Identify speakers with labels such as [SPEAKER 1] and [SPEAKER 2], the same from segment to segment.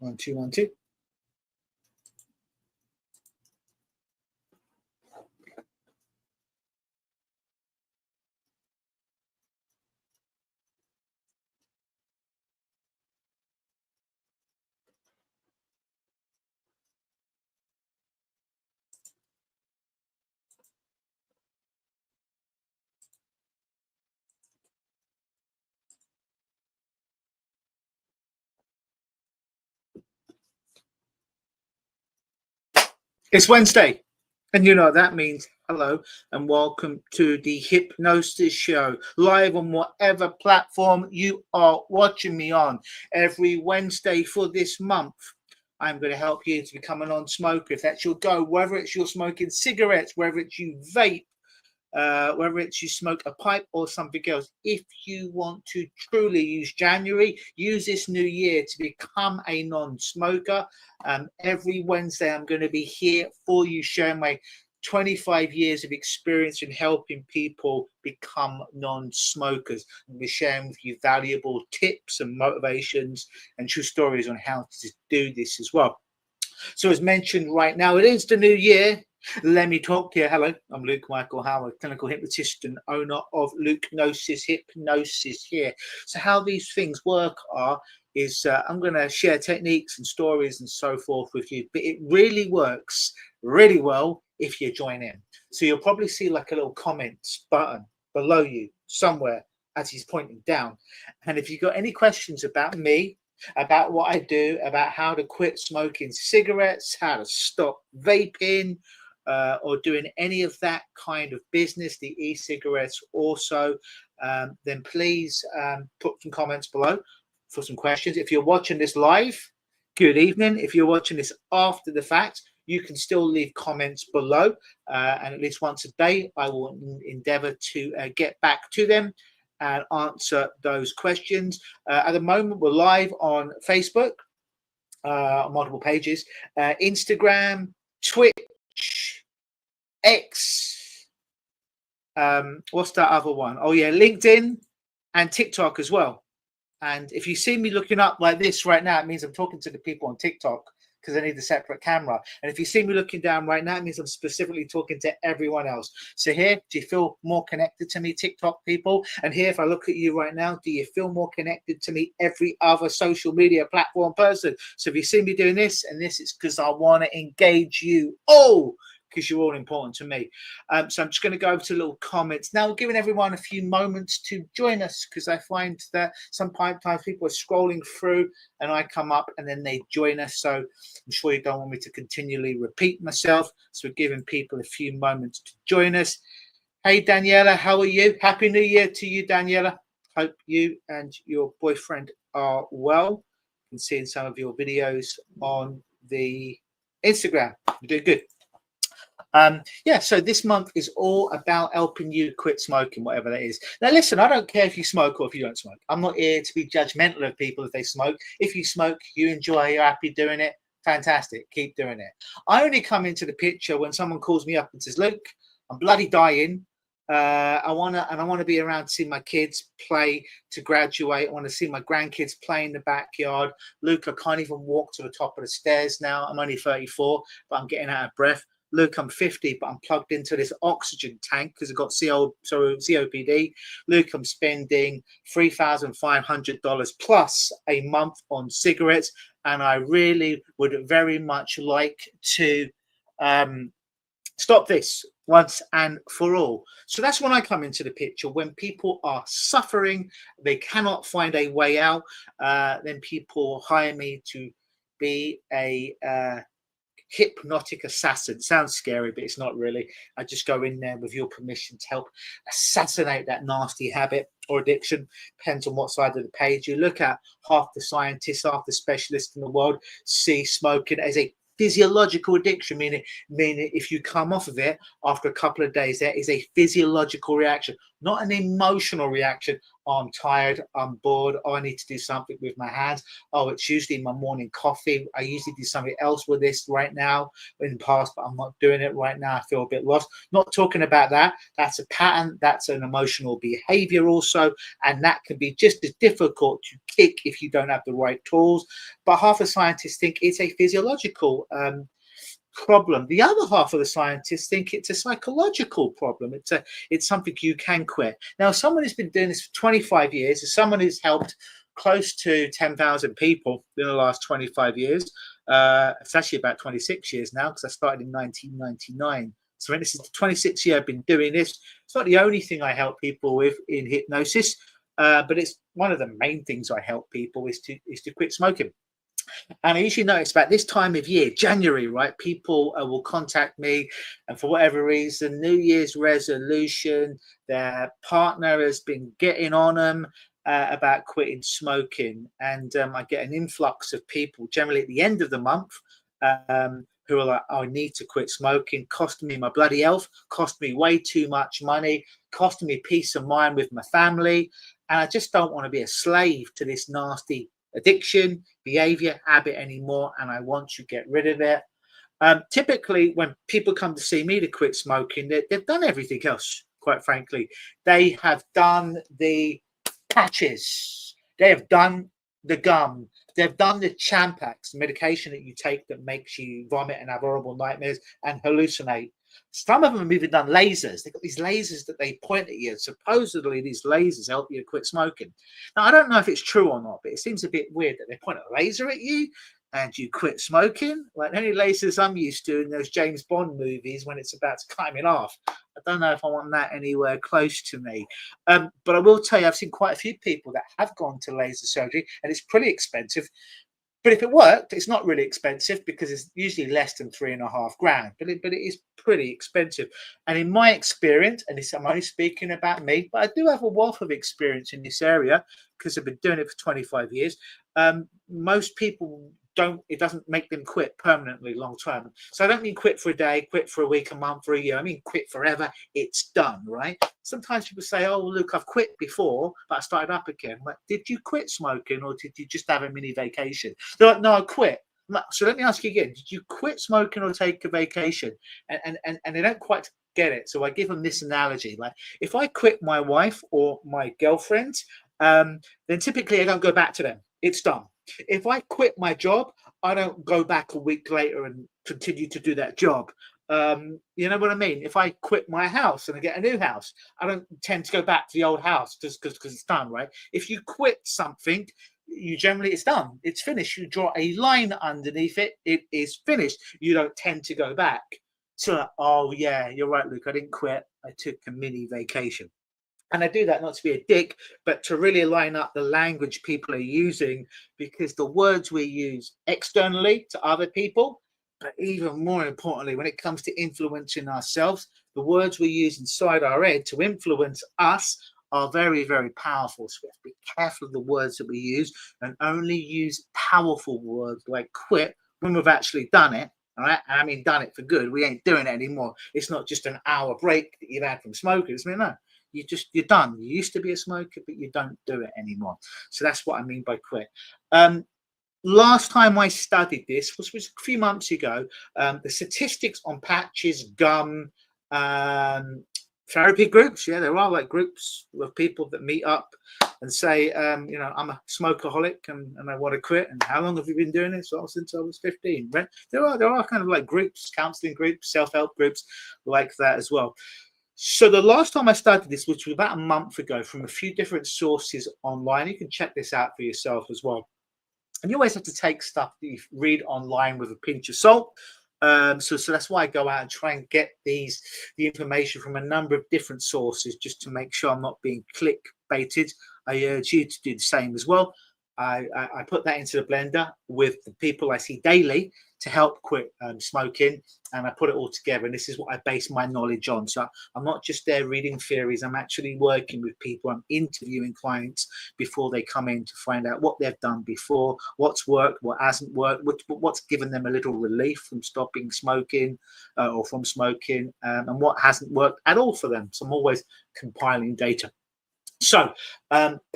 [SPEAKER 1] 1, 2, 1, 2. It's Wednesday, and you know that means hello and welcome to the Hypnosis Show, live on whatever platform you are watching me on. Every Wednesday for this month, I'm going to help you to become a non-smoker. If that's your goal, whether it's you're smoking cigarettes, whether it's you vape, whether it's you smoke a pipe or something else, if you want to truly use January, use this new year to become a non-smoker. Every Wednesday, I'm going to be here for you, sharing my 25 years of experience in helping people become non-smokers. I'm going to be sharing with you valuable tips and motivations and true stories on how to do this as well. So as mentioned right now, it is the new year. Let me talk to you. Hello, I'm Luke Michael Howard, clinical hypnotist and owner of Hypnosis here. So how these things work is I'm going to share techniques and stories and so forth with you, but it really works really well if you join in. So you'll probably see like a little comments button below you somewhere as he's pointing down. And if you've got any questions about me, about what I do, about how to quit smoking cigarettes, how to stop vaping, or doing any of that kind of business, the e-cigarettes also, then please put some comments below for some questions. If you're watching this live, good evening. If you're watching this after the fact, you can still leave comments below, and at least once a day I will endeavor to get back to them and answer those questions. At the moment, we're live on Facebook, on multiple pages, Instagram, Twitch, X, what's that other one? Oh yeah, LinkedIn and TikTok as well. And if you see me looking up like this right now, it means I'm talking to the people on TikTok because I need a separate camera. And if you see me looking down right now, it means I'm specifically talking to everyone else. So here, do you feel more connected to me, TikTok people? And here, if I look at you right now, do you feel more connected to me, every other social media platform person? So if you see me doing this and this, it's because I want to engage you all, because you're all important to me. So I'm just going to go over to little comments now, giving everyone a few moments to join us, because I find that sometimes people are scrolling through and I come up and then they join us. So I'm sure you don't want me to continually repeat myself. So we're giving people a few moments to join us. Hey, Daniela, how are you? Happy New Year to you, Daniela. Hope you and your boyfriend are well. You can see in some of your videos on the Instagram. You're doing good. Yeah, so this month is all about helping you quit smoking, whatever that is. Now, listen, I don't care if you smoke or if you don't smoke. I'm not here to be judgmental of people if they smoke. If you smoke, you enjoy, you're happy doing it, fantastic, keep doing it. I only come into the picture when someone calls me up and says, Luke, I'm bloody dying. I want to be around to see my kids play, to graduate. I want to see my grandkids play in the backyard. Luke, I can't even walk to the top of the stairs now. I'm only 34, but I'm getting out of breath. Luke, I'm 50, but I'm plugged into this oxygen tank because I've got COPD. Luke, I'm spending $3,500 plus a month on cigarettes, and I really would very much like to stop this once and for all. So that's when I come into the picture. When people are suffering, they cannot find a way out, then people hire me to be a hypnotic assassin. Sounds scary, but it's not really. I just go in there with your permission to help assassinate that nasty habit or addiction. Depends on what side of the page you look at. Half the scientists, half the specialists in the world see smoking as a physiological addiction, meaning if you come off of it after a couple of days, there is a physiological reaction, not an emotional reaction. Oh, I'm tired, I'm bored, oh, I need to do something with my hands. Oh, it's usually my morning coffee. I usually do something else with this right now in the past, but I'm not doing it right now. I feel a bit lost. Not talking about that. That's a pattern. That's an emotional behavior also. And that can be just as difficult to kick if you don't have the right tools. But half the scientists think it's a physiological problem. The other half of the scientists think it's a psychological problem. It's something you can quit. Now, someone who's been doing this for 25 years, as someone who's helped close to 10,000 people in the last 25 years, it's actually about 26 years now because I started in 1999. So this is the 26th year I've been doing this. It's not the only thing I help people with in hypnosis, but it's one of the main things I help people is to quit smoking. And I usually notice about this time of year, January, right? People will contact me, and for whatever reason, New Year's resolution, their partner has been getting on them about quitting smoking. And I get an influx of people, generally at the end of the month, who are like, oh, I need to quit smoking, costing me my bloody health, cost me way too much money, costing me peace of mind with my family. And I just don't want to be a slave to this nasty addiction, behavior, habit anymore, and I want to get rid of it. Typically, when people come to see me to quit smoking, they've done everything else, quite frankly. They have done the patches, they have done the gum, they've done the Champax, the medication that you take that makes you vomit and have horrible nightmares and hallucinate. Some of them have even done lasers. They've got these lasers that they point at you. Supposedly, these lasers help you quit smoking. Now, I don't know if it's true or not, but it seems a bit weird that they point a laser at you and you quit smoking. Like the only lasers I'm used to in those James Bond movies when it's about to cut him in half. I don't know if I want that anywhere close to me. But I will tell you, I've seen quite a few people that have gone to laser surgery, and it's pretty expensive. But if it worked, it's not really expensive because it's usually less than $3,500. But it is pretty expensive. And in my experience, and I'm only speaking about me, but I do have a wealth of experience in this area because I've been doing it for 25 years. Most people don't, it doesn't make them quit permanently long term. So I don't mean quit for a day, quit for a week, a month, or a year. I mean quit forever. It's done, right? Sometimes people say, oh, look, I've quit before, but I started up again. Like, did you quit smoking or did you just have a mini vacation? They're like, no, I quit. Like, so let me ask you again, did you quit smoking or take a vacation? And they don't quite get it. So I give them this analogy. Like, if I quit my wife or my girlfriend, then typically I don't go back to them. It's done. If I quit my job, I don't go back a week later and continue to do that job. You know what I mean? If I quit my house and I get a new house, I don't tend to go back to the old house just because it's done, right? If you quit something, you generally, it's done, it's finished. You draw a line underneath it, it is finished. You don't tend to go back. So, oh yeah, you're right, Luke, I didn't quit. I took a mini vacation. And I do that not to be a dick, but to really line up the language people are using, because the words we use externally to other people, but even more importantly, when it comes to influencing ourselves, the words we use inside our head to influence us are very, very powerful. So we have to be careful of the words that we use and only use powerful words like quit when we've actually done it. All right. I mean, done it for good. We ain't doing it anymore. It's not just an hour break that you've had from smoking. I mean, no. You're done. You used to be a smoker, but you don't do it anymore. So that's what I mean by quit. Last time I studied this was a few months ago. The statistics on patches, gum, therapy groups. Yeah, there are like groups of people that meet up and say, you know, I'm a smokeaholic and I want to quit. And how long have you been doing this? Well, since I was 15. Right? There are kind of like groups, counseling groups, self-help groups like that as well. So the last time I studied this, which was about a month ago, from a few different sources online, you can check this out for yourself as well. And you always have to take stuff that you read online with a pinch of salt. So that's why I go out and try and get the information from a number of different sources, just to make sure I'm not being clickbaited. I urge you to do the same as well. I put that into the blender with the people I see daily to help quit smoking, and I put it all together, and this is what I base my knowledge on. So I'm not just there reading theories. I'm actually working with people. I'm interviewing clients before they come in to find out what they've done before, what's worked, what hasn't worked, what's given them a little relief from stopping smoking or from smoking, and what hasn't worked at all for them. So I'm always compiling data. So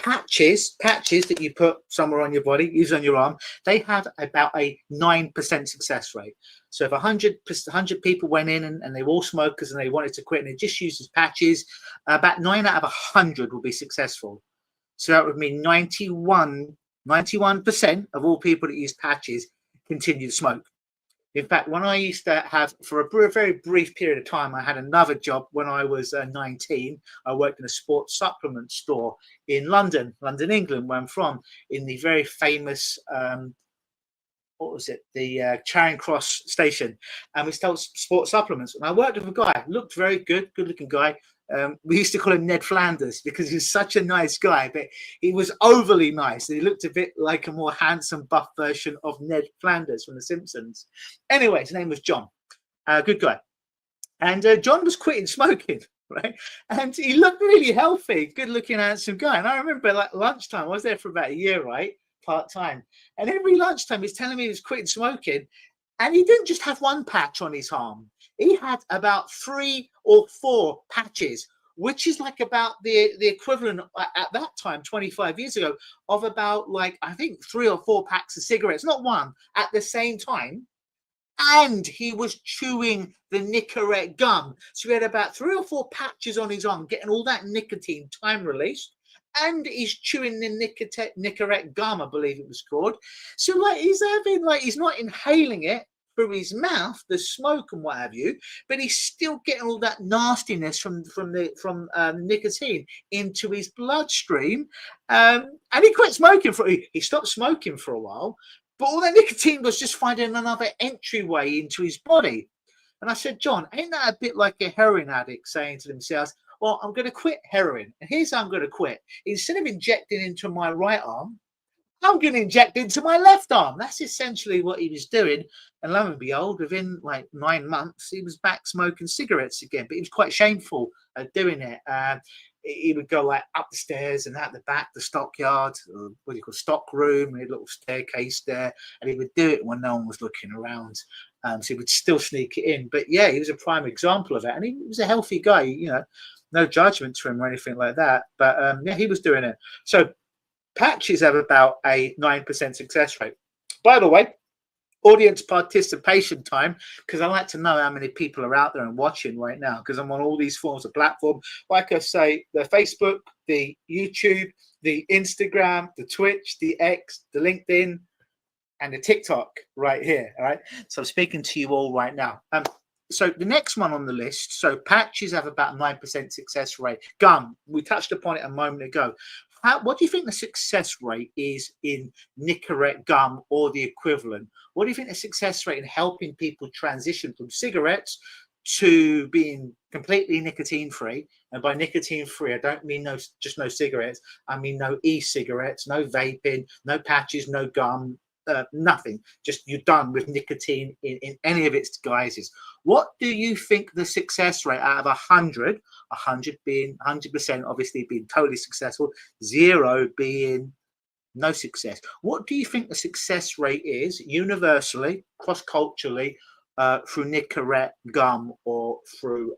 [SPEAKER 1] patches that you put somewhere on your body, use on your arm, they have about a 9% success rate. So if 100 people went in and they were all smokers and they wanted to quit and they just used as patches, about 9 out of 100 will be successful. So that would mean 91% of all people that use patches continue to smoke. In fact, when I used to have, for a very brief period of time, I had another job when I was 19. I worked in a sports supplement store in London, England, where I'm from, in the very famous, what was it, the Charing Cross station. And we sold sports supplements. And I worked with a guy, looked very good looking guy. We used to call him Ned Flanders because he was such a nice guy, but he was overly nice. He looked a bit like a more handsome, buff version of Ned Flanders from The Simpsons. Anyway, his name was John, good guy. And John was quitting smoking, right? And he looked really healthy, good looking, handsome guy. And I remember like lunchtime, I was there for about a year, right? Part time. And every lunchtime, he's telling me he was quitting smoking. And he didn't just have one patch on his arm. He had about 3 or 4 patches, which is like about the equivalent at that time, 25 years ago, of about like, I think 3 or 4 packs of cigarettes, not one, at the same time. And he was chewing the Nicorette gum. So he had about 3 or 4 patches on his arm, getting all that nicotine time released. And he's chewing the Nicorette gum, I believe it was called. So like he's having, like, he's not inhaling it through his mouth, the smoke and what have you, but he's still getting all that nastiness from nicotine into his bloodstream. And he quit smoking he stopped smoking for a while, but all that nicotine was just finding another entryway into his body. And I said, John, ain't that a bit like a heroin addict saying to themselves, well, I'm going to quit heroin, and here's how I'm going to quit. Instead of injecting into my right arm, I'm going to inject into my left arm. That's essentially what he was doing. And lo and behold, within like 9 months, he was back smoking cigarettes again. But he was quite shameful at doing it. He would go like up the stairs and out the back, the stockyard, or what do you call stock room, a little staircase there. And he would do it when no one was looking around. So he would still sneak it in. But yeah, he was a prime example of it. And he was a healthy guy, you know, no judgment to him or anything like that. But yeah, he was doing it. So patches have about a 9% success rate. By the way, audience participation time, because I like to know how many people are out there and watching right now, because I'm on all these forms of platform. Like I say, the Facebook, the YouTube, the Instagram, the Twitch, the X, the LinkedIn, and the TikTok right here. All right. So I'm speaking to you all right now. So the next one on the list, so patches have about 9% success rate. Gum, we touched upon it a moment ago. What do you think the success rate is in Nicorette gum or the equivalent? What do you think the success rate in helping people transition from cigarettes to being completely nicotine free? And by nicotine free, I don't mean just no cigarettes. I mean no e-cigarettes, no vaping, no patches, no gum, nothing. Just you're done with nicotine in any of its guises. What do you think the success rate out of 100, 100 being 100%, obviously being totally successful, 0 being no success? What do you think the success rate is universally, cross-culturally, through Nicorette gum or through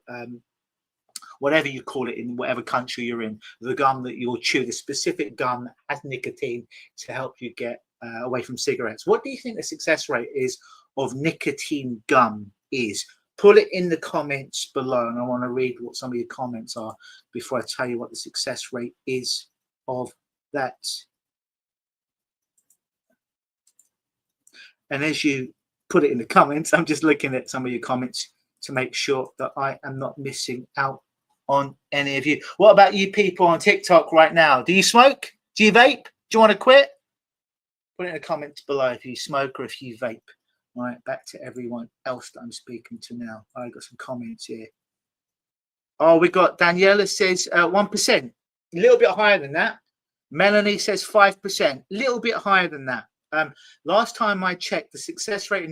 [SPEAKER 1] whatever you call it in whatever country you're in, the gum that you'll chew, the specific gum that has nicotine to help you get away from cigarettes? What do you think the success rate is of nicotine gum is? Put it in the comments below, and I want to read what some of your comments are before I tell you what the success rate is of that. And as you put it in the comments, I'm just looking at some of your comments to make sure that I am not missing out on any of you. What about you people on TikTok right now? Do you smoke? Do you vape? Do you want to quit? Put it in the comments below if you smoke or if you vape. All right, back to everyone else that I'm speaking to now. I got some comments here. Oh, we got Daniela says 1%, a little bit higher than that. Melanie says 5%, a little bit higher than that. Last time I checked, the success rate of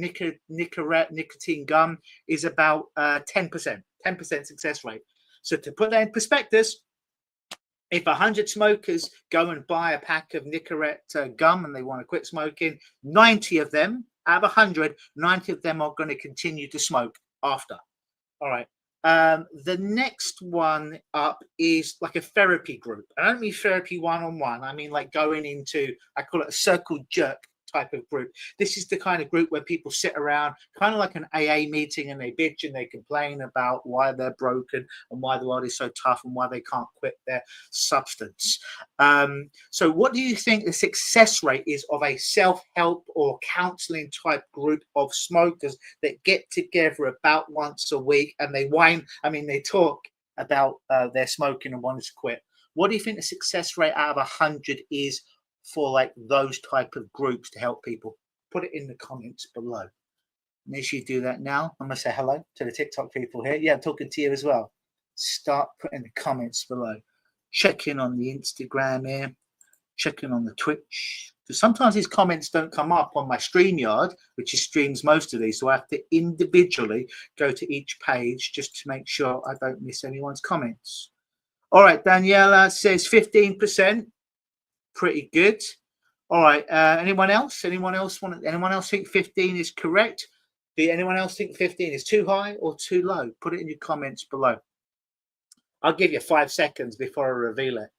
[SPEAKER 1] Nicorette nicotine gum is about 10%, 10% success rate. So to put that in perspective, if 100 smokers go and buy a pack of Nicorette gum and they want to quit smoking, 90 of them out of 100, 90 of them are going to continue to smoke after. All right. The next one up is like a therapy group. I don't mean therapy one-on-one. I mean like going into, I call it a circle jerk type of group. This is the kind of group where people sit around, kind of like an AA meeting, and they bitch and they complain about why they're broken and why the world is so tough and why they can't quit their substance. So what do you think the success rate is of a self-help or counseling type group of smokers that get together about once a week and they they talk about their smoking and wanting to quit? What do you think the success rate out of 100 is for like those type of groups to help people? Put it in the comments below. Make sure you do that now. I'm gonna say hello to the TikTok people here. Yeah, I'm talking to you as well. Start putting the comments below. Check in on the Instagram here. Check in on the Twitch. Because sometimes these comments don't come up on my StreamYard, which is streams most of these. So I have to individually go to each page just to make sure I don't miss anyone's comments. All right, Daniela says 15%. Pretty good. All right. Anyone else? Anyone else think 15 is correct? Do anyone else think 15 is too high or too low? Put it in your comments below. I'll give you 5 seconds before I reveal it.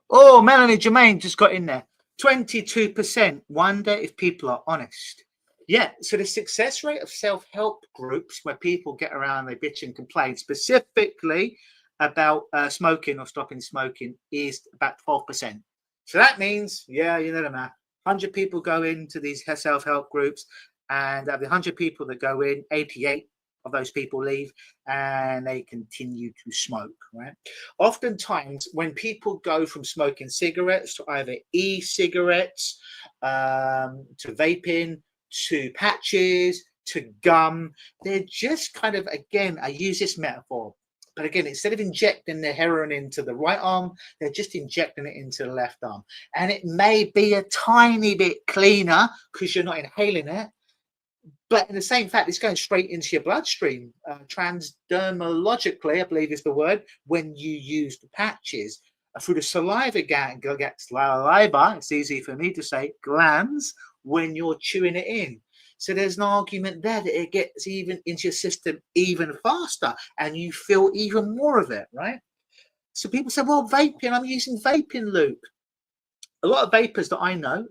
[SPEAKER 1] Oh, Melanie Jermaine just got in there. 22%. Wonder if people are honest. Yeah. So the success rate of self-help groups where people get around, they bitch and complain, specifically about smoking or stopping smoking, is about 12%. So that means, yeah, you know the math. 100 people go into these self-help groups, and of the 100 people that go in, 88 of those people leave and they continue to smoke, right? Oftentimes, when people go from smoking cigarettes to either e-cigarettes, to vaping, to patches, to gum, they're just kind of, again, I use this metaphor, but again, instead of injecting the heroin into the right arm, they're just injecting it into the left arm. And it may be a tiny bit cleaner because you're not inhaling it. But in the same fact, it's going straight into your bloodstream, transdermalogically, I believe is the word, when you use the patches. Through the saliva saliva, it's easy for me to say, glands, when you're chewing it in. So there's an argument there that it gets even into your system even faster and you feel even more of it, right? So people say, well, vaping, I'm using vaping loop. A lot of vapors that I know,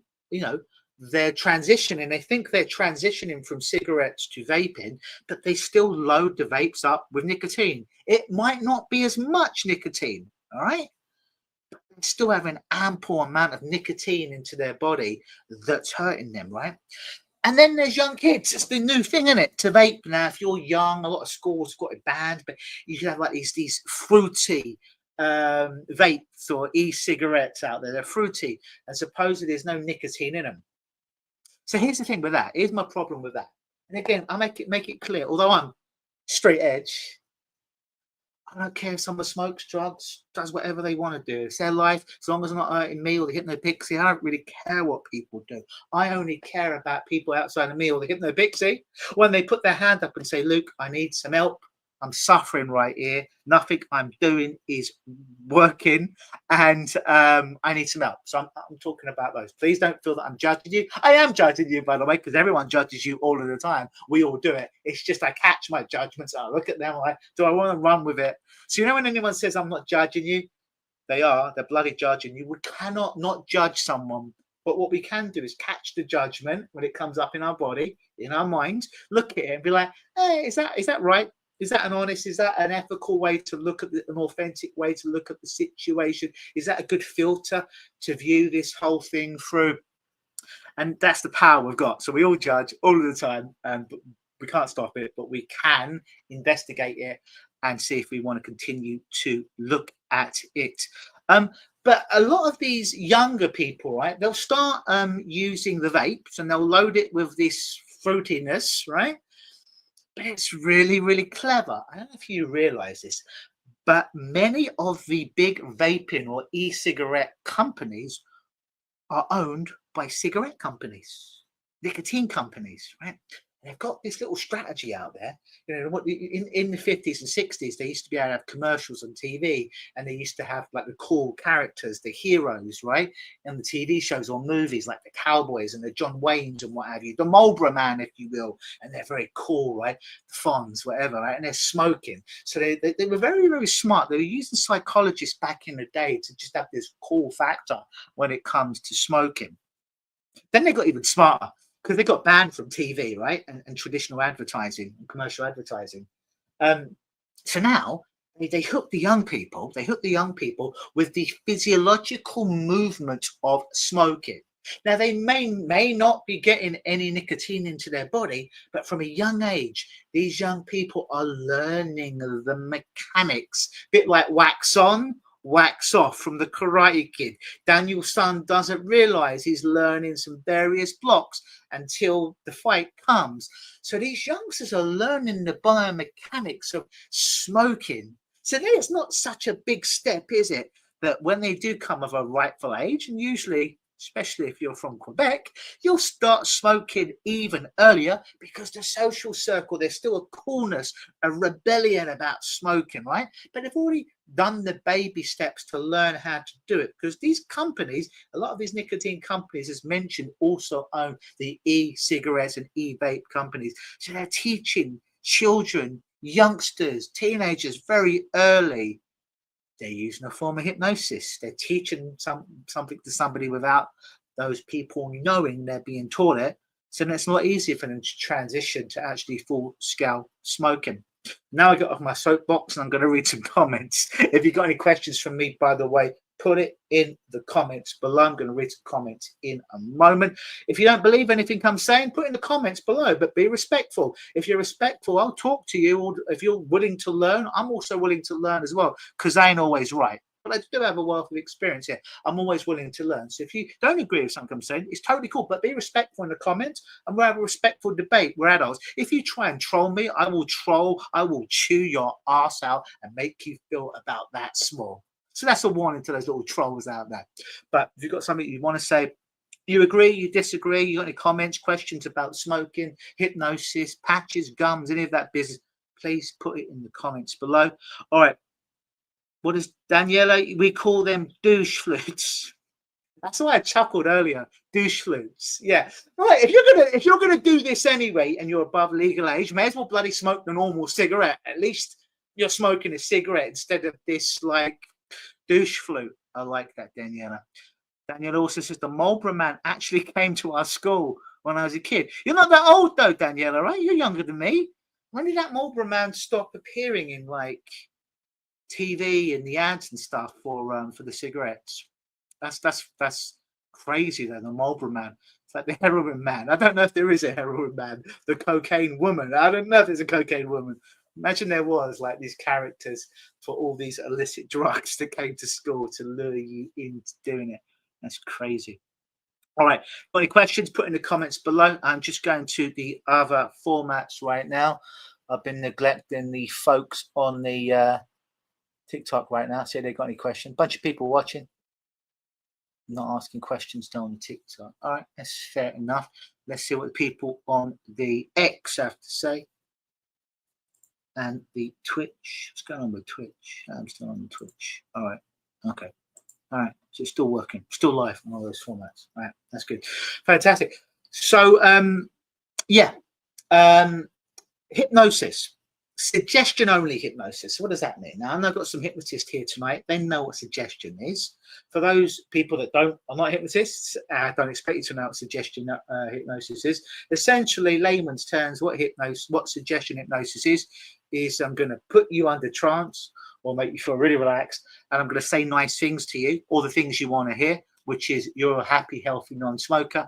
[SPEAKER 1] they're transitioning. They think they're transitioning from cigarettes to vaping, but they still load the vapes up with nicotine. It might not be as much nicotine, all right? But they still have an ample amount of nicotine into their body that's hurting them, right? And then there's young kids. It's the new thing, isn't it, to vape now? If you're young, a lot of schools have got it banned, but you can have like these fruity vapes or e-cigarettes out there. They're fruity, and supposedly there's no nicotine in them. So here's the thing with that. Here's my problem with that. And again, I make it clear. Although I'm straight edge, I don't care if someone smokes, drugs, does whatever they want to do. It's their life. As long as I'm not hurting me or the hypnopixie, I don't really care what people do. I only care about people outside of me or the hypnopixie when they put their hand up and say, Luke, I need some help. I'm suffering right here. Nothing I'm doing is working, and I need some help. So I'm talking about those. Please don't feel that I'm judging you. I am judging you, by the way, because everyone judges you all of the time. We all do it. It's just I catch my judgments. I look at them like, do I want to run with it? So when anyone says I'm not judging you, they're bloody judging you. We cannot not judge someone. But what we can do is catch the judgment when it comes up in our body, in our mind, look at it and be like, hey, is that right? Is that an ethical way to look at an authentic way to look at the situation? Is that a good filter to view this whole thing through? And that's the power we've got. So we all judge all of the time, and we can't stop it, but we can investigate it and see if we want to continue to look at it. But a lot of these younger people, right, they'll start using the vapes and they'll load it with this fruitiness, right? But it's really, really clever. I don't know if you realize this, but many of the big vaping or e-cigarette companies are owned by cigarette companies, nicotine companies, right? And they've got this little strategy out there. You know, what in the 50s and 60s, they used to be able to have commercials on TV, and they used to have like the cool characters, the heroes, right? And the TV shows or movies like the Cowboys and the John Waynes and what have you, the Marlboro Man, if you will, and they're very cool, right? The Fonz, whatever, right? And they're smoking. So they were very, very smart. They were using psychologists back in the day to just have this cool factor when it comes to smoking. Then they got even smarter because they got banned from TV, right? And traditional advertising and commercial advertising. So now they hook the young people. They hook the young people with the physiological movement of smoking. Now they may not be getting any nicotine into their body, but from a young age, these young people are learning the mechanics, a bit like wax on, wax off from the Karate Kid. Daniel's son doesn't realize he's learning some various blocks until the fight comes. So these youngsters are learning the biomechanics of smoking. So it's not such a big step, is it? That when they do come of a rightful age, and usually, especially if you're from Quebec, you'll start smoking even earlier because the social circle, there's still a coolness, a rebellion about smoking, right? But they've already done the baby steps to learn how to do it, because these companies, a lot of these nicotine companies, as mentioned, also own the e-cigarettes and e-vape companies. So they're teaching children, youngsters, teenagers very early. They're using a form of hypnosis. They're teaching something to somebody without those people knowing they're being taught it. So then it's a lot easier for them to transition to actually full-scale smoking. Now I got off my soapbox and I'm going to read some comments. If you've got any questions from me, by the way, put it in the comments below. I'm going to read some comments in a moment. If you don't believe anything I'm saying, put in the comments below, but be respectful. If you're respectful, I'll talk to you. Or if you're willing to learn, I'm also willing to learn as well, because I ain't always right. But I do have a wealth of experience here. I'm always willing to learn. So if you don't agree with something I'm saying, it's totally cool, but be respectful in the comments and we'll have a respectful debate. We're adults. If you try and troll me, I will chew your ass out and make you feel about that small. So that's a warning to those little trolls out there. But if you've got something you want to say, you agree, you disagree, you got any comments, questions about smoking, hypnosis, patches, gums, any of that business, please put it in the comments below. All right. What is Daniela? We call them douche flutes. That's why I chuckled earlier. Douche flutes. Yeah. All right. If you're gonna do this anyway, and you're above legal age, may as well bloody smoke the normal cigarette. At least you're smoking a cigarette instead of this like douche flute. I like that, Daniela. Daniela also says the Marlboro Man actually came to our school when I was a kid. You're not that old though, Daniela, right? You're younger than me. When did that Marlboro Man stop appearing in like TV and the ads and stuff for the cigarettes? That's crazy though. The Marlboro Man, it's like the heroin man. I don't know if there is a heroin man. The cocaine woman, I don't know if there's a cocaine woman. Imagine there was like these characters for all these illicit drugs that came to school to lure you into doing it. That's crazy. All right, got any questions, put in the comments below. I'm just going to the other formats right now. I've been neglecting the folks on the TikTok right now. See if they've got any questions. Bunch of people watching, not asking questions on the TikTok. All right, that's fair enough. Let's see what the people on the X have to say. And the Twitch. What's going on with Twitch? I'm still on the Twitch. All right. Okay. All right. So it's still working. Still live on all those formats. All right. That's good. Fantastic. So yeah. Hypnosis. Suggestion only hypnosis. What does that mean? Now, I've got some hypnotists here tonight. They know what suggestion is. For those people that are not hypnotists, I don't expect you to know what suggestion hypnosis is. Essentially, layman's terms, what suggestion hypnosis is I'm going to put you under trance or make you feel really relaxed, and I'm going to say nice things to you, all the things you want to hear, which is you're a happy, healthy non-smoker.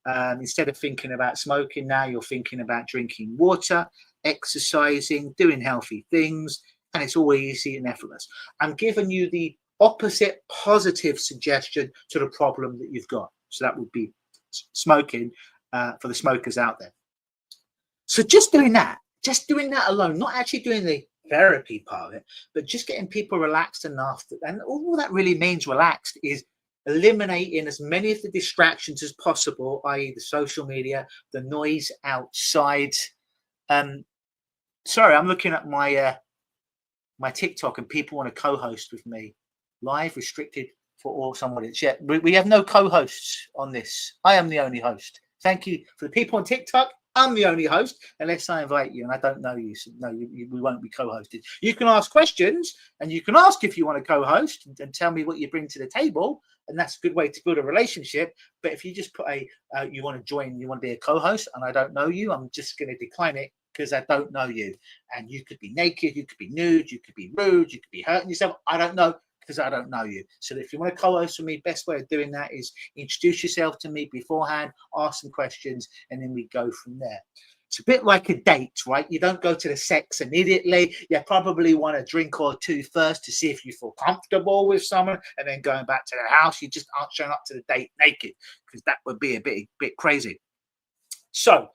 [SPEAKER 1] Instead of thinking about smoking, now you're thinking about drinking water, exercising, doing healthy things, and it's all easy and effortless. I'm giving you the opposite positive suggestion to the problem that you've got. So that would be smoking for the smokers out there. So just doing that alone, not actually doing the therapy part of it, but just getting people relaxed enough and all that really means relaxed is eliminating as many of the distractions as possible, i.e. the social media, the noise outside. Sorry, I'm looking at my my TikTok and people want to co-host with me. Live, restricted for all someone. Yeah, we have no co-hosts on this. I am the only host. Thank you for the people on TikTok. I'm the only host unless I invite you, and I don't know you, so no, we won't be co-hosted. You can ask questions, and you can ask if you want to co-host and tell me what you bring to the table, and that's a good way to build a relationship. But if you just put you want to join, you want to be a co-host, and I don't know you, I'm just going to decline it because I don't know you. And you could be naked, you could be nude, you could be rude, you could be hurting yourself. I don't know, because I don't know you. So if you want to co-host with me, best way of doing that is introduce yourself to me beforehand, ask some questions, and then we go from there. It's a bit like a date, right? You don't go to the sex immediately. You probably want a drink or two first to see if you feel comfortable with someone, and then going back to the house, you just aren't showing up to the date naked, because that would be a bit crazy. So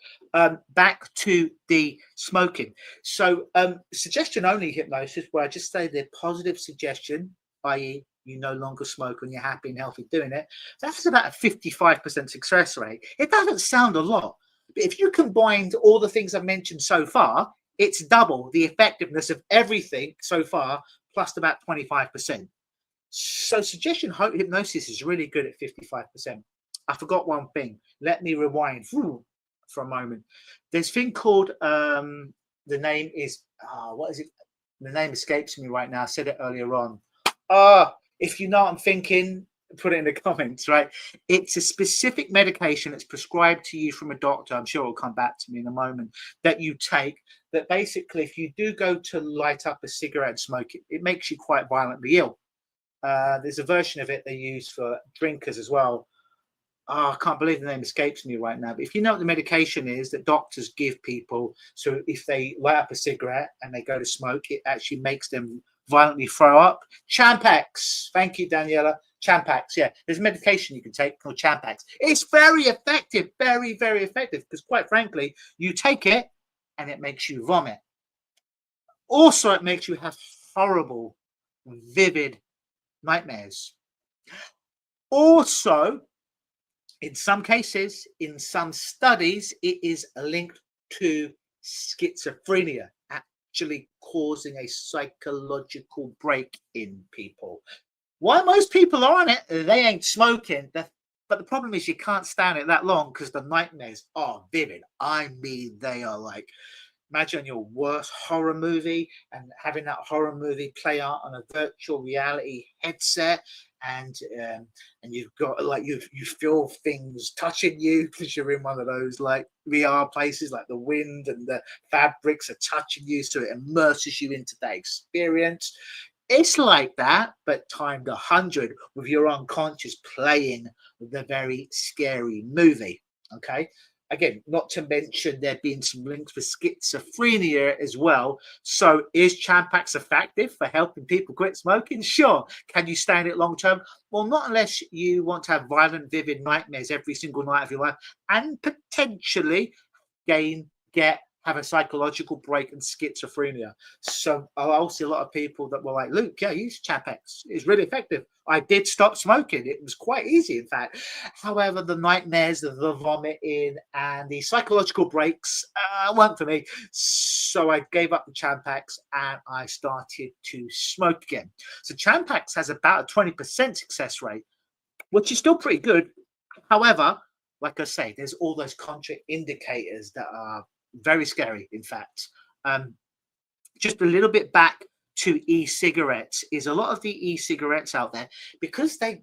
[SPEAKER 1] back to the smoking. So suggestion only hypnosis, where I just say the positive suggestion, i.e. you no longer smoke and you're happy and healthy doing it, that's about a 55% success rate. It doesn't sound a lot, but if you combined all the things I've mentioned so far, it's double the effectiveness of everything so far, plus about 25%. So suggestion hypnosis is really good at 55%. I forgot one thing. Let me rewind for a moment. There's a thing called the name is what is it? The name escapes me right now. I said it earlier on. If you know what I'm thinking, put it in the comments, right? It's a specific medication that's prescribed to you from a doctor. I'm sure it'll come back to me in a moment, that you take, that basically if you do go to light up a cigarette and smoke it, it makes you quite violently ill. There's a version of it they use for drinkers as well. I can't believe the name escapes me right now. But if you know what the medication is that doctors give people, so if they light up a cigarette and they go to smoke, it actually makes them violently throw up. Champax. Thank you, Daniela. Champax. Yeah, there's a medication you can take called Champax. It's very effective, very, very effective, because quite frankly, you take it and it makes you vomit. Also, it makes you have horrible, vivid nightmares. Also, in some cases, in some studies, it is linked to schizophrenia, actually causing a psychological break in people. Why most people are on it, they ain't smoking. But the problem is you can't stand it that long because the nightmares are vivid. I mean, they are like, imagine your worst horror movie and having that horror movie play out on a virtual reality headset, and you've got like you feel things touching you because you're in one of those like VR places, like the wind and the fabrics are touching you, so it immerses you into that experience. It's like that, but times 100 with your unconscious playing the very scary movie. Okay. Again, not to mention there being some links with schizophrenia as well. So is Champax effective for helping people quit smoking? Sure. Can you stand it long term? Well, not unless you want to have violent, vivid nightmares every single night of your life and potentially have a psychological break and schizophrenia. So I also see a lot of people that were like, Luke, yeah, use Champax. It's really effective. I did stop smoking. It was quite easy, in fact. However, the nightmares, the vomiting, and the psychological breaks weren't for me. So I gave up the Champax and I started to smoke again. So Champax has about a 20% success rate, which is still pretty good. However, like I say, there's all those contraindicators that are very scary, in fact. Just a little bit back to e-cigarettes, is a lot of the e-cigarettes out there, because they've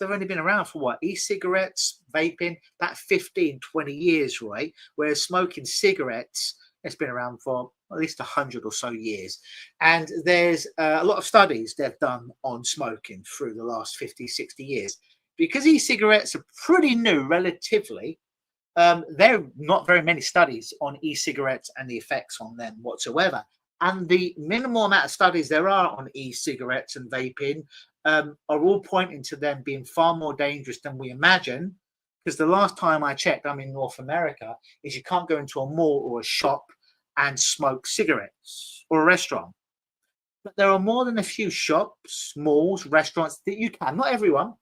[SPEAKER 1] only been around for what, e-cigarettes, vaping, about 15, 20 years, right? Whereas smoking cigarettes, it's been around for at least 100 or so years. And there's a lot of studies they've done on smoking through the last 50, 60 years. Because e-cigarettes are pretty new relatively, there are not very many studies on e-cigarettes and the effects on them whatsoever. And the minimal amount of studies there are on e-cigarettes and vaping are all pointing to them being far more dangerous than we imagine. Because the last time I checked, I'm in North America, is you can't go into a mall or a shop and smoke cigarettes, or a restaurant. But there are more than a few shops, malls, restaurants that you can, not everyone,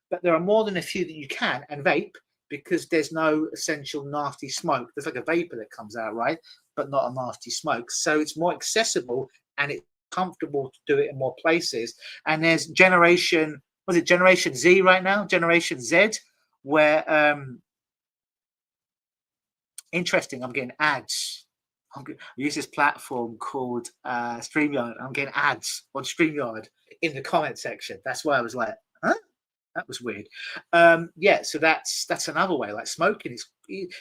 [SPEAKER 1] but there are more than a few that you can, and vape, because there's no essential nasty smoke. There's like a vapor that comes out, right? But not a nasty smoke. So it's more accessible and it's comfortable to do it in more places. And there's Generation Z right now? Generation Z, where interesting, I'm getting ads. I use this platform called StreamYard. I'm getting ads on StreamYard in the comment section. That's why I was like, huh? That was weird. Yeah, so that's another way. Like smoking is,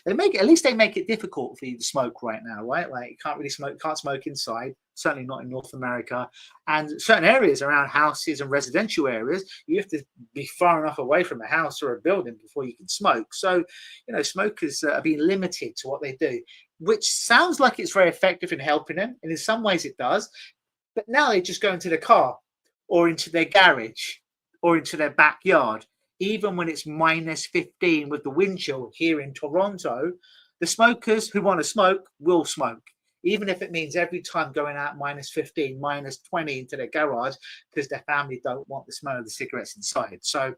[SPEAKER 1] at least they make it difficult for you to smoke right now, right? Like you can't really smoke, can't smoke inside, certainly not in North America. And certain areas around houses and residential areas, you have to be far enough away from a house or a building before you can smoke. So, smokers are being limited to what they do, which sounds like it's very effective in helping them. And in some ways it does. But now they just go into the car or into their garage or into their backyard, even when it's minus 15 with the wind chill here in Toronto. The smokers who want to smoke will smoke, even if it means every time going out minus 15, minus 20 into their garage because their family don't want the smell of the cigarettes inside. So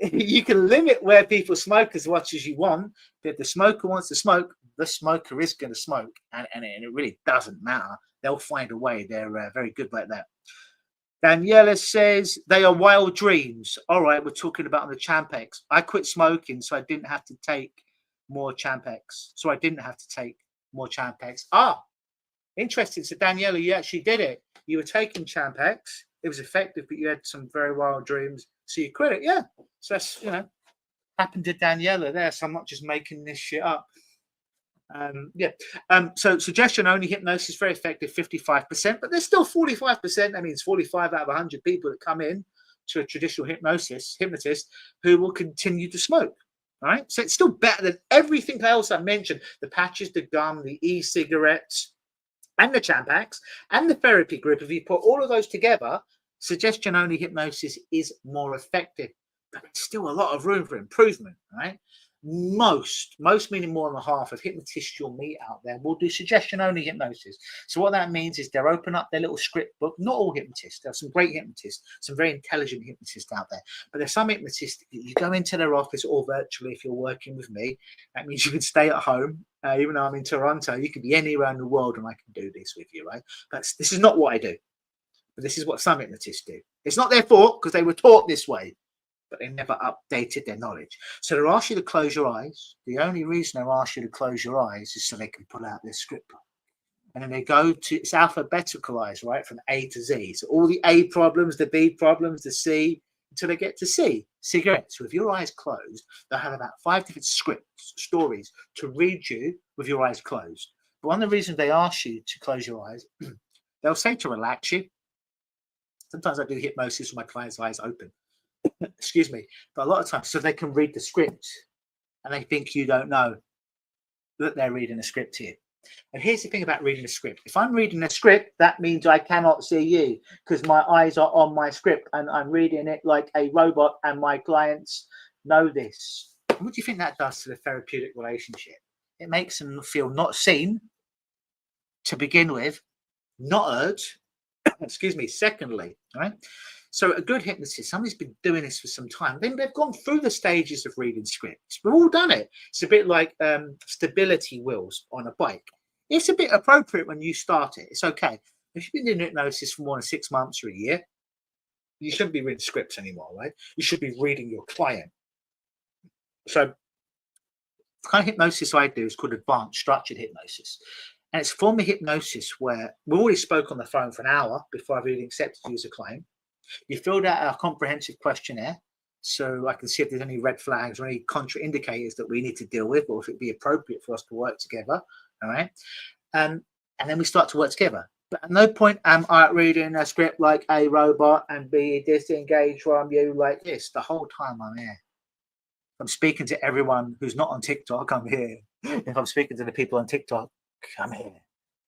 [SPEAKER 1] you can limit where people smoke as much as you want, but if the smoker wants to smoke, the smoker is going to smoke, and it really doesn't matter. They'll find a way. They're very good like that. Daniela says they are wild dreams. All right, we're talking about the Champex. I quit smoking, so I didn't have to take more Champex. Ah, interesting. So Daniela, you actually did it. You were taking Champex. It was effective, but you had some very wild dreams, so you quit it. Yeah. So that's happened to Daniela there. So I'm not just making this shit up. So suggestion only hypnosis is very effective, 55%, but there's still 45%. That means 45 out of 100 people that come in to a traditional hypnotist who will continue to smoke. All right, so it's still better than everything else I mentioned: the patches, the gum, the e-cigarettes, and the Champax, and the therapy group. If you put all of those together, suggestion only hypnosis is more effective, but there's still a lot of room for improvement. All right. Most meaning more than half of hypnotists you'll meet out there will do suggestion only hypnosis. So what that means is they'll open up their little script book. Not all hypnotists. There are some great hypnotists, some very intelligent hypnotists out there, but there's some hypnotists you go into their office or virtually. If you're working with me, that means you can stay at home. Even though I'm in Toronto, you can be anywhere in the world and I can do this with you, right? But this is not what I do, but this is what some hypnotists do. It's not their fault because they were taught this way, but they never updated their knowledge. So they'll ask you to close your eyes. The only reason they'll ask you to close your eyes is so they can pull out their script book. And then they go to, it's alphabeticalized, right, from A to Z. So all the A problems, the B problems, the C, until they get to C, cigarettes. So with your eyes closed, they'll have about 5 different stories to read you with your eyes closed. But one of the reasons they ask you to close your eyes, they'll say to relax you. Sometimes I do hypnosis with my clients' eyes open. Excuse me, but a lot of times so they can read the script and they think you don't know that they're reading a script here. And here's the thing about reading a script: if I'm reading a script, that means I cannot see you because my eyes are on my script and I'm reading it like a robot, and my clients know this. And what do you think that does to the therapeutic relationship? It makes them feel not seen to begin with, not heard. Excuse me. Secondly, right? So a good hypnotist, somebody's been doing this for some time. They've gone through the stages of reading scripts. We've all done it. It's a bit like stability wheels on a bike. It's a bit appropriate when you start it. It's okay. If you've been doing hypnosis for more than 6 months or a year, you shouldn't be reading scripts anymore, right? You should be reading your client. So the kind of hypnosis I do is called advanced structured hypnosis. And it's a form of hypnosis where we already spoke on the phone for an hour before I've even accepted you as a client. You filled out a comprehensive questionnaire so I can see if there's any red flags or any contraindicators that we need to deal with, or if it'd be appropriate for us to work together. All right. And then we start to work together. But at no point am I reading a script like a robot and be disengaged from you like this. The whole time I'm here. I'm speaking to everyone who's not on TikTok, I'm here. If I'm speaking to the people on TikTok, I'm here.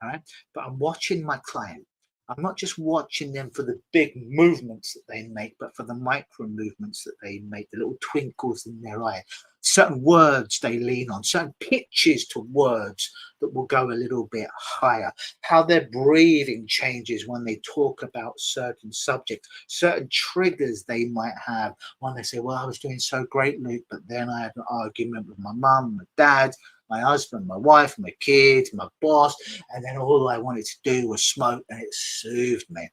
[SPEAKER 1] All right. But I'm watching my client. I'm not just watching them for the big movements that they make, but for the micro movements that they make, the little twinkles in their eye, certain words they lean on, certain pitches to words that will go a little bit higher, how their breathing changes when they talk about certain subjects, certain triggers they might have when they say, well, I was doing so great, Luke, but then I had an argument with my mum, my dad, my husband, my wife, my kids, my boss, and then all I wanted to do was smoke, and it soothed me.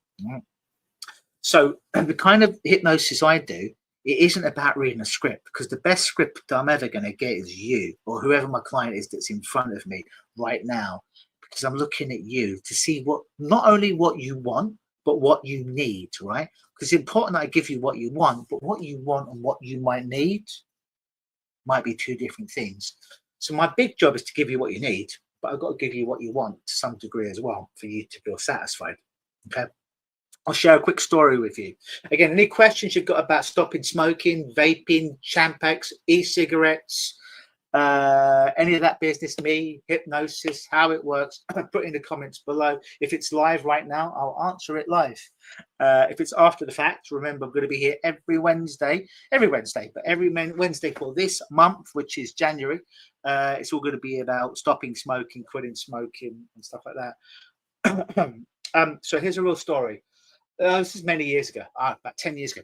[SPEAKER 1] So the kind of hypnosis I do, it isn't about reading a script, because the best script I'm ever going to get is you, or whoever my client is that's in front of me right now, because I'm looking at you to see what, not only what you want, but what you need, right? Because it's important that I give you what you want, but what you want and what you might need might be two different things. So my big job is to give you what you need, but I've got to give you what you want to some degree as well for you to feel satisfied. Okay. I'll share a quick story with you. Again, any questions you've got about stopping smoking, vaping, Champax, e-cigarettes, any of that business, me, hypnosis, how it works, put in the comments below. If it's live right now, I'll answer it live. If it's after the fact, remember, I'm going to be here every Wednesday, but every Wednesday for this month, which is January. It's all going to be about stopping smoking, quitting smoking, and stuff like that. So here's a real story. This is many years ago, about 10 years ago.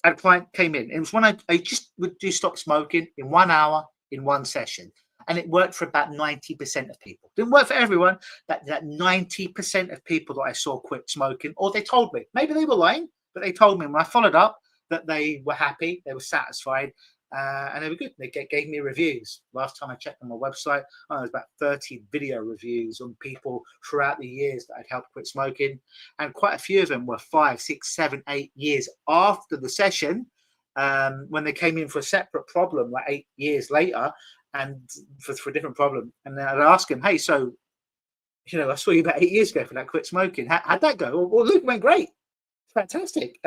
[SPEAKER 1] A client came in. It was when I just would do stop smoking in 1 hour, in one session, and it worked for about 90% of people. Didn't work for everyone, but that 90% of people that I saw quit smoking, or they told me, maybe they were lying, but they told me when I followed up that they were happy, they were satisfied, and they were good. They gave me reviews. Last time I checked on my website, there was about 30 video reviews on people throughout the years that I'd helped quit smoking, and quite a few of them were 5, 6, 7, 8 years after the session, when they came in for a separate problem, like 8 years later, and for a different problem. And then I'd ask him, hey, so, I saw you about 8 years ago for that quit smoking. How'd that go? Well, Luke, went great. Fantastic.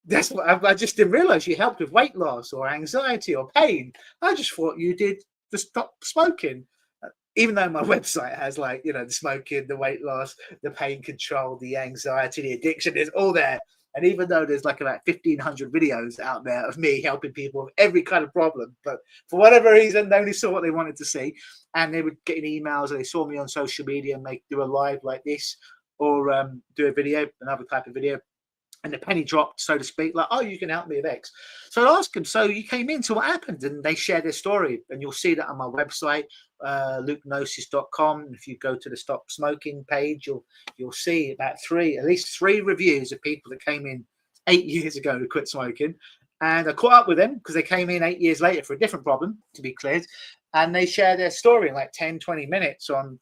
[SPEAKER 1] That's what I just didn't realize you helped with weight loss or anxiety or pain. I just thought you did the stop smoking. Even though my website has the smoking, the weight loss, the pain control, the anxiety, the addiction, is all there. And even though there's about 1,500 videos out there of me helping people with every kind of problem, but for whatever reason, they only saw what they wanted to see. And they would get emails, or they saw me on social media and do a live like this, or do a video, another type of video. And the penny dropped, so to speak, oh, you can help me with X. So I asked them, so you came in, so what happened? And they share their story. And you'll see that on my website, lukenosis.com. And if you go to the Stop Smoking page, you'll see at least three reviews of people that came in 8 years ago to quit smoking. And I caught up with them because they came in 8 years later for a different problem, to be cleared. And they share their story in 10, 20 minutes on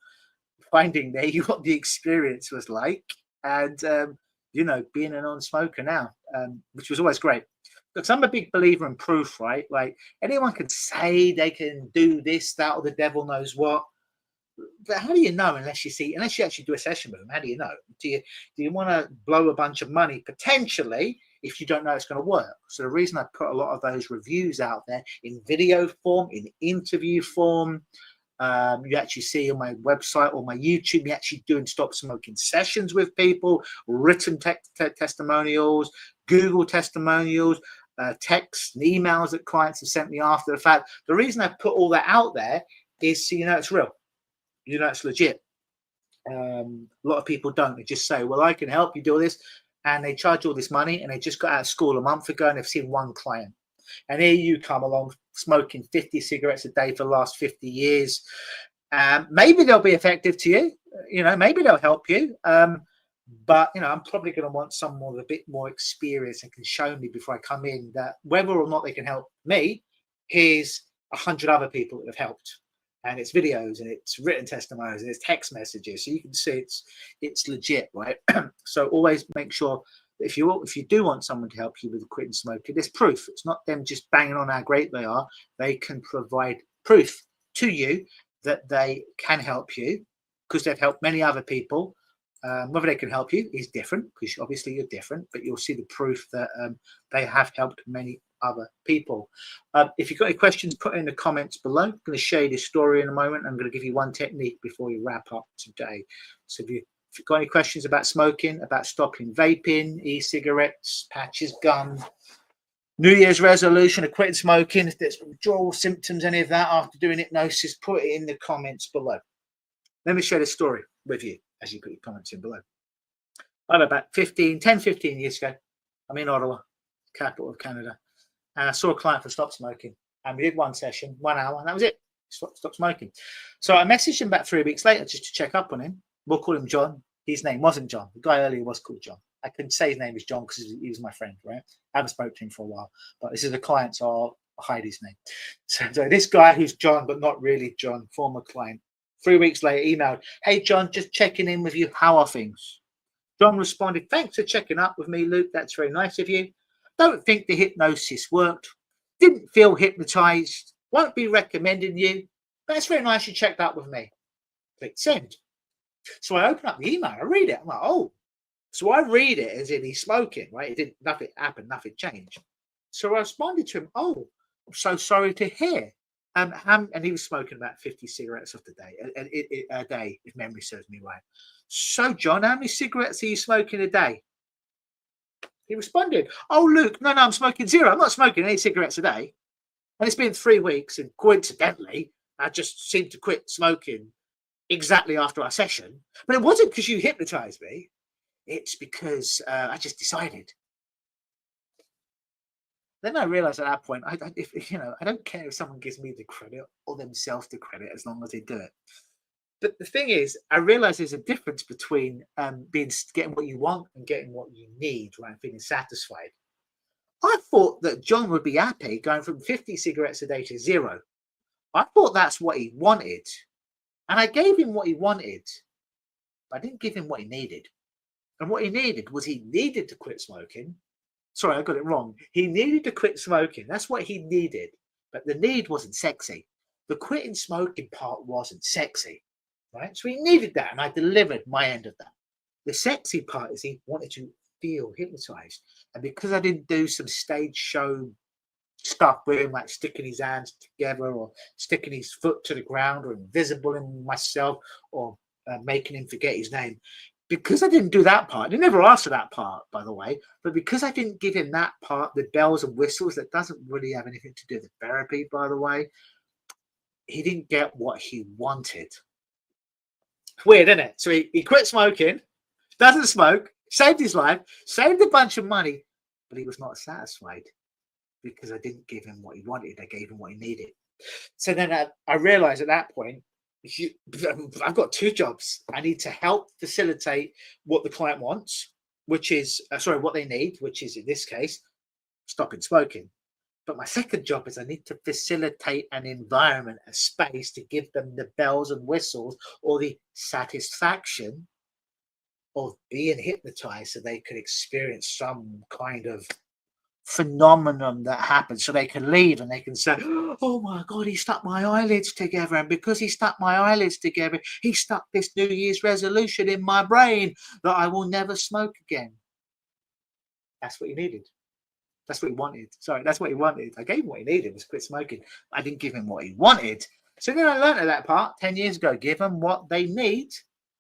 [SPEAKER 1] finding what the experience was like. And, being a non-smoker now, which was always great. Because I'm a big believer in proof, right? Anyone can say they can do this, that, or the devil knows what. But how do you know unless you actually do a session with them? How do you know? Do you want to blow a bunch of money potentially if you don't know it's going to work? So the reason I put a lot of those reviews out there in video form, in interview form, you actually see on my website or my YouTube, me actually doing stop smoking sessions with people, written testimonials, Google testimonials, texts and emails that clients have sent me after the fact. The reason I put all that out there is so it's real, it's legit. A lot of people don't. They just say, well, I can help you do this, and they charge all this money, and they just got out of school a month ago and they've seen one client. And here you come along smoking 50 cigarettes a day for the last 50 years. Maybe they'll be effective to you. Maybe they'll help you. But, I'm probably going to want someone with a bit more experience and can show me before I come in that whether or not they can help me, here's 100 other people that have helped. And it's videos and it's written testimonials and it's text messages. So you can see it's legit, right? So always make sure if you do want someone to help you with quitting smoking, there's proof. It's not them just banging on how great they are. They can provide proof to you that they can help you because they've helped many other people. Whether they can help you is different because obviously you're different, but you'll see the proof that they have helped many other people. If you've got any questions, put it in the comments below. I'm going to share this story in a moment. I'm going to give you one technique before we wrap up today. So if you If you've got any questions about smoking, about stopping vaping, e-cigarettes, patches, gum, New Year's resolution of quitting smoking, if there's withdrawal symptoms, any of that after doing hypnosis, put it in the comments below. Let me share this story with you as you put your comments in below. About 10, 15 years ago, I'm in Ottawa, capital of Canada, and I saw a client for stop smoking. And we did one session, 1 hour, and that was it. Stop smoking. So I messaged him about 3 weeks later just to check up on him. We'll call him John. His name wasn't John. The guy earlier was called John. I couldn't say his name is John because he was my friend, right? I haven't spoken to him for a while, but this is a client, so I'll hide his name. So this guy who's John, but not really John, former client, 3 weeks later emailed, "Hey, John, just checking in with you. How are things?" John responded, "Thanks for checking up with me, Luke. That's very nice of you. Don't think the hypnosis worked. Didn't feel hypnotized. Won't be recommending you. That's very nice you checked up with me." Click send. So I open up the email. I read it. I'm like, oh. So I read it as in he's smoking, right? It didn't, nothing happened, nothing changed. So I responded to him, "Oh, I'm so sorry to hear." And he was smoking about 50 cigarettes a day, if memory serves me right. "So, John, how many cigarettes are you smoking a day?" He responded, "Oh, Luke, no, I'm smoking 0. I'm not smoking any cigarettes a day. And it's been 3 weeks, and coincidentally, I just seemed to quit smoking exactly after our session. But it wasn't because you hypnotized me. It's because I just decided." Then I realized at that point, I don't care if someone gives me the credit or themselves the credit as long as they do it. But the thing is, I realize there's a difference between getting what you want and getting what you need, right? Feeling satisfied. I thought that John would be happy going from 50 cigarettes a day to 0. I thought that's what he wanted. And I gave him what he wanted, but I didn't give him what he needed. And what he needed was he needed to quit smoking. Sorry, I got it wrong. He needed to quit smoking. That's what he needed. But the need wasn't sexy. The quitting smoking part wasn't sexy, right? So he needed that, and I delivered my end of that. The sexy part is he wanted to feel hypnotized. And because I didn't do some stage show stuff with him, like sticking his hands together or sticking his foot to the ground or invisible in myself or making him forget his name, because I didn't do that part, he never asked for that part, by the way, but because I didn't give him that part, the bells and whistles, that doesn't really have anything to do with therapy, by the way, he didn't get what he wanted. Weird, isn't it? So he quit smoking, doesn't smoke, saved his life, saved a bunch of money, but he was not satisfied because I didn't give him what he wanted. I gave him what he needed. So then I realized at that point, I've got 2 jobs. I need to help facilitate what the client wants, which is, what they need, which is in this case, stopping smoking. But my second job is I need to facilitate an environment, a space to give them the bells and whistles or the satisfaction of being hypnotized so they could experience some kind of phenomenon that happens, so they can leave and they can say, "Oh my God, he stuck my eyelids together, and because he stuck my eyelids together, he stuck this New Year's resolution in my brain that I will never smoke again." That's what he needed. That's what he wanted. Sorry, that's what he wanted. I gave him what he needed, was quit smoking. I didn't give him what he wanted. So then I learned that part 10 years ago. Give them what they need.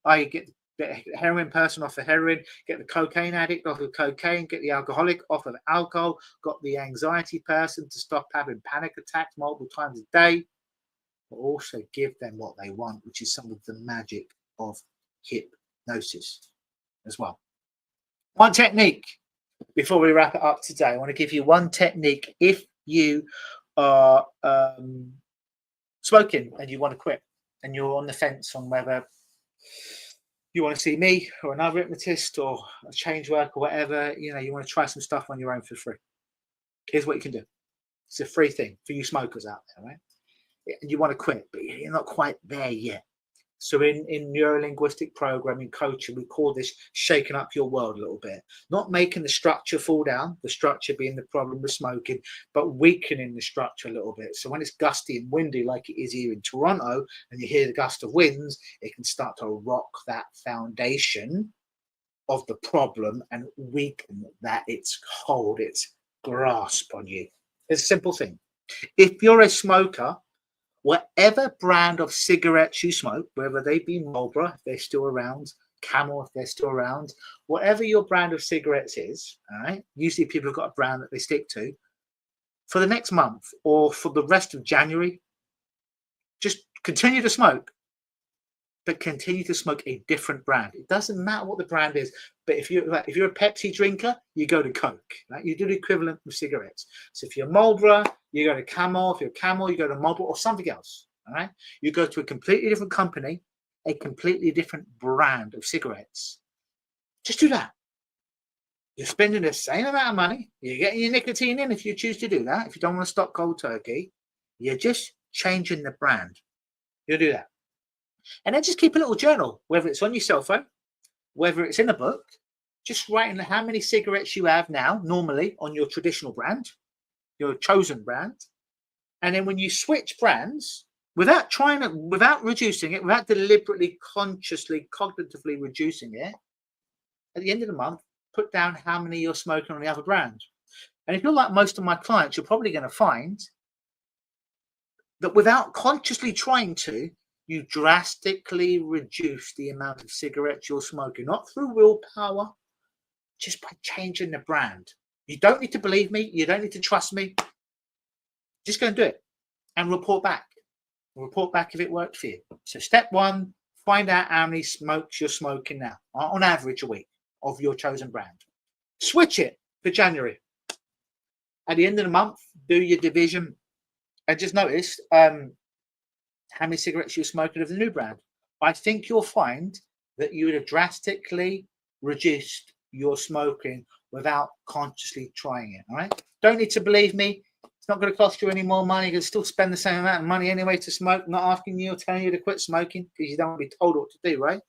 [SPEAKER 1] I get the heroin person off the heroin, get the cocaine addict off of cocaine, get the alcoholic off of alcohol, got the anxiety person to stop having panic attacks multiple times a day, but also give them what they want, which is some of the magic of hypnosis as well. One technique before we wrap it up today. I want to give you one technique if you are smoking and you want to quit and you're on the fence on whether you want to see me or another hypnotist or a change work or whatever, you want to try some stuff on your own for free. Here's what you can do. It's a free thing for you smokers out there, right? And you want to quit, but you're not quite there yet. So in neuro-linguistic programming coaching, we call this shaking up your world a little bit. Not making the structure fall down, the structure being the problem with smoking, but weakening the structure a little bit. So when it's gusty and windy like it is here in Toronto, and you hear the gust of winds, it can start to rock that foundation of the problem and weaken its hold, its grasp on you. It's a simple thing. If you're a smoker, whatever brand of cigarettes you smoke, whether they be Marlboro, if they're still around, Camel if they're still around, whatever your brand of cigarettes is, all right? Usually people have got a brand that they stick to. For the next month or for the rest of January, just continue to smoke, but continue to smoke a different brand. It doesn't matter what the brand is, but if you're a Pepsi drinker, you go to Coke. Right? You do the equivalent with cigarettes. So if you're Marlboro, you go to Camel. If you're Camel, you go to Marlboro or something else. All right, you go to a completely different company, a completely different brand of cigarettes. Just do that. You're spending the same amount of money. You're getting your nicotine in if you choose to do that. If you don't want to stop cold turkey, you're just changing the brand. You'll do that. And then just keep a little journal, whether it's on your cell phone, whether it's in a book, just writing how many cigarettes you have now, normally on your traditional brand, your chosen brand. And then when you switch brands, without reducing it, without deliberately, consciously, cognitively reducing it, at the end of the month, put down how many you're smoking on the other brand. And if you're like most of my clients, you're probably going to find that without consciously trying to, you drastically reduce the amount of cigarettes you're smoking, not through willpower, just by changing the brand. You don't need to believe me. You don't need to trust me. Just go and do it and report back. Report back if it worked for you. So step one, find out how many smokes you're smoking now, on average a week, of your chosen brand. Switch it for January. At the end of the month, do your division and just notice how many cigarettes you're smoking of the new brand. I think you'll find that you would have drastically reduced your smoking without consciously trying it. All right. Don't need to believe me. It's not going to cost you any more money. You can still spend the same amount of money anyway to smoke. I'm not asking you or telling you to quit smoking because you don't want to be told what to do, right?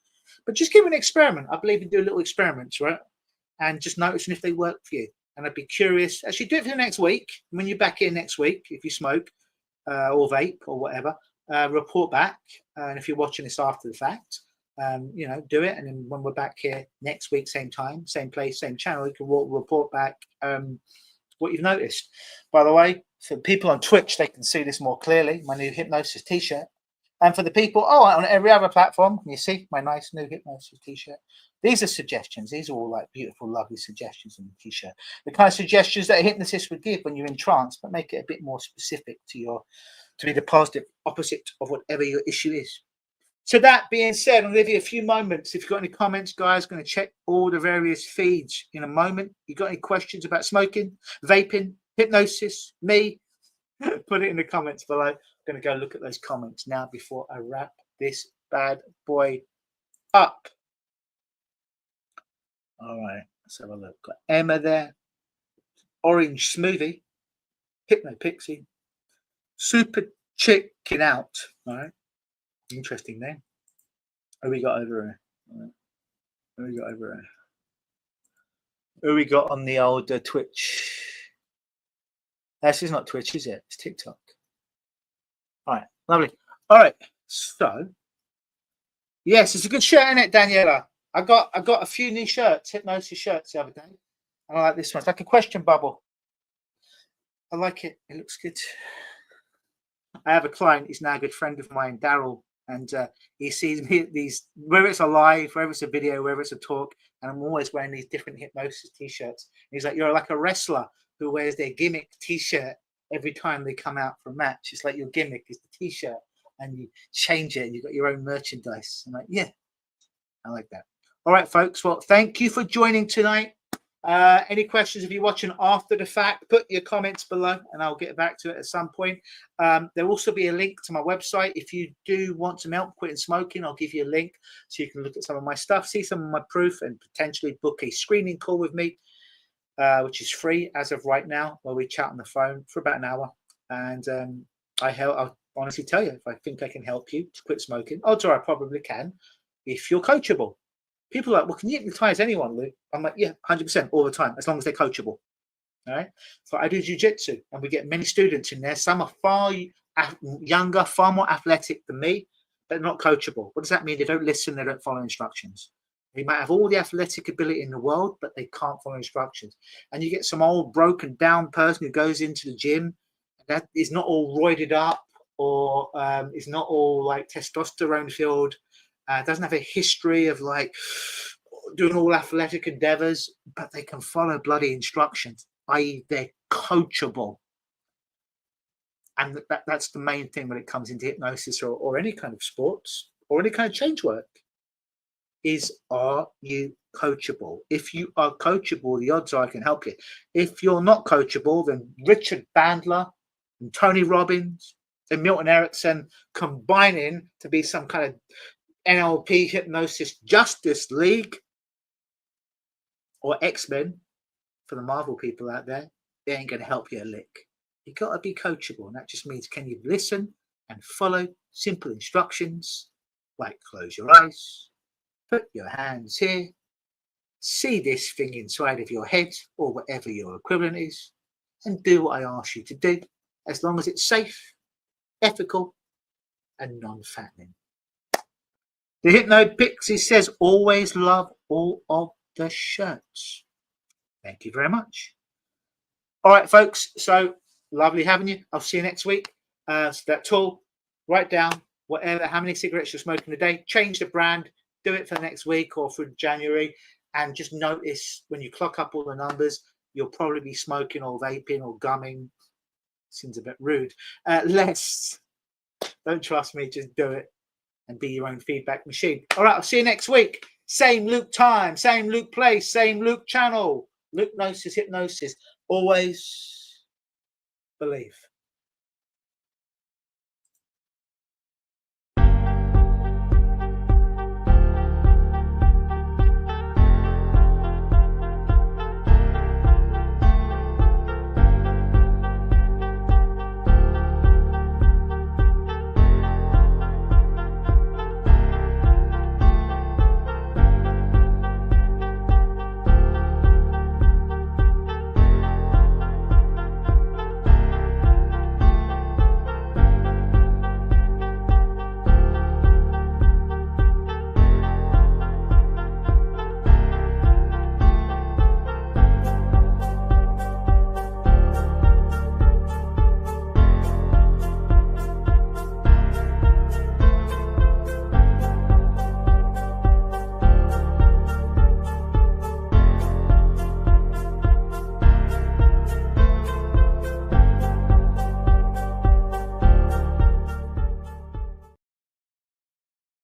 [SPEAKER 1] But just give it an experiment. I believe in doing little experiments, right? And just noticing if they work for you. And I'd be curious. Actually, do it for the next week. When you're back in next week, if you smoke or vape or whatever, report back. And if you're watching this after the fact, do it. And then when we're back here next week, same time, same place, same channel, you can report back what you've noticed. By the way, for people on Twitch, they can see this more clearly. My new Hypnosis t-shirt. And for the people, on every other platform, you see my nice new Hypnosis t-shirt. These are suggestions. These are all like beautiful, lovely suggestions in the t-shirt. The kind of suggestions that a hypnotist would give when you're in trance, but make it a bit more specific to be the positive opposite of whatever your issue is. So that being said, I'm going to give you a few moments. If you've got any comments, guys, I'm going to check all the various feeds in a moment. You got any questions about smoking, vaping, hypnosis, me? Put it in the comments below. I'm going to go look at those comments now before I wrap this bad boy up. All right, let's have a look. Got Emma there. Orange Smoothie. Hypno Pixie. Super Chicken Out. All right. Interesting name. Who we got over here? Right. Who we got over here? Who we got on the old Twitch? This is not Twitch, is it? It's TikTok. All right, lovely. All right, so yes, it's a good shirt, isn't it, Daniela? I got a few new shirts, Hypnosis shirts the other day. And I like this one. It's like a question bubble. I like it. It looks good. I have a client. He's now a good friend of mine, Daryl, and he sees me at these, whether it's a live, whether it's a video, whether it's a talk, and I'm always wearing these different Hypnosis t-shirts. He's like, you're like a wrestler who wears their gimmick t-shirt every time they come out for a match. It's like your gimmick is the t-shirt, and you change it, and you've got your own merchandise. I'm like, yeah, I like that. All right, folks. Well, thank you for joining tonight. Any questions if you're watching after the fact, put your comments below and I'll get back to it at some point. There'll also be a link to my website. If you do want some help quitting smoking, I'll give you a link so you can look at some of my stuff, see some of my proof, and potentially book a screening call with me, which is free as of right now, where we chat on the phone for about an hour. And I'll honestly tell you, if I think I can help you to quit smoking, odds are I probably can if you're coachable. People are like, well, can you hypnotize anyone, Luke? I'm like, yeah, 100% all the time, as long as they're coachable. All right. So I do jiu-jitsu, and we get many students in there. Some are far younger, far more athletic than me, but not coachable. What does that mean? They don't listen. They don't follow instructions. They might have all the athletic ability in the world, but they can't follow instructions. And you get some old broken down person who goes into the gym that is not all roided up or is not all like testosterone filled. doesn't have a history of like doing all athletic endeavors, but they can follow bloody instructions, i.e. they're coachable. And that's the main thing when it comes into hypnosis or any kind of sports or any kind of change work is, are you coachable? If you are coachable, the odds are I can help you. If you're not coachable, then Richard Bandler and Tony Robbins and Milton Erickson combining to be some kind of NLP Hypnosis Justice League or X-Men for the Marvel people out there, they ain't going to help you a lick. You got to be coachable, and that just means can you listen and follow simple instructions like close your eyes, put your hands here, see this thing inside of your head or whatever your equivalent is, and do what I ask you to do, as long as it's safe, ethical, and non-fattening. The Hypno Pixie says, always love all of the shirts. Thank you very much. All right, folks. So lovely having you. I'll see you next week. So that tool, write down whatever, how many cigarettes you're smoking a day, change the brand, do it for the next week or for January, and just notice when you clock up all the numbers, you'll probably be smoking or vaping or gumming. Seems a bit rude. Less. Don't trust me, just do it and be your own feedback machine. All right, I'll see you next week. Same Luke time, same Luke place, same Luke channel. Luke Hypnosis. Always believe.